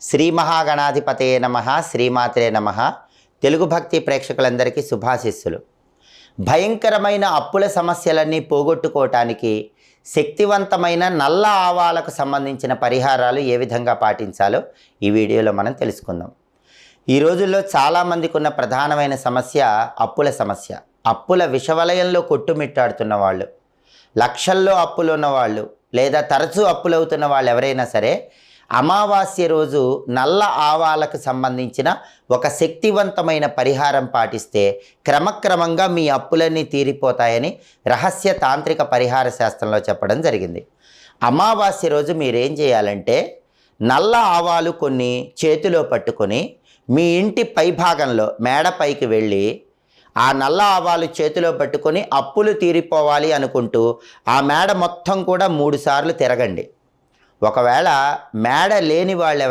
శ్రీ మహాగణాధిపతయే నమః, శ్రీమాత్రే నమః. తెలుగు భక్తి ప్రేక్షకులందరికీ శుభాశిస్సులు. భయంకరమైన అప్పుల సమస్యలన్నీ పోగొట్టుకోవటానికి శక్తివంతమైన నల్ల ఆవాలకు సంబంధించిన పరిహారాలు ఏ విధంగా పాటించాలో ఈ వీడియోలో మనం తెలుసుకుందాం. ఈ రోజుల్లో చాలామందికి ఉన్న ప్రధానమైన సమస్య అప్పుల సమస్య. అప్పుల విషవలయంలో కొట్టుమిట్టాడుతున్న వాళ్ళు, లక్షల్లో అప్పులు ఉన్నవాళ్ళు, లేదా తరచూ అప్పులవుతున్న వాళ్ళు ఎవరైనా సరే అమావాస్య రోజు నల్ల ఆవాలకు సంబంధించిన ఒక శక్తివంతమైన పరిహారం పాటిస్తే క్రమక్రమంగా మీ అప్పులన్నీ తీరిపోతాయని రహస్య తాంత్రిక పరిహార శాస్త్రంలో చెప్పడం జరిగింది. అమావాస్య రోజు మీరేం చేయాలంటే నల్ల ఆవాలు కొన్ని చేతిలో పట్టుకొని మీ ఇంటి పైభాగంలో మేడపైకి వెళ్ళి ఆ నల్ల ఆవాలు చేతిలో పట్టుకొని అప్పులు తీరిపోవాలి అనుకుంటూ ఆ మేడ మొత్తం కూడా 3 సార్లు తిరగండి. ఒకవేళ మేడ లేని వాళ్ళు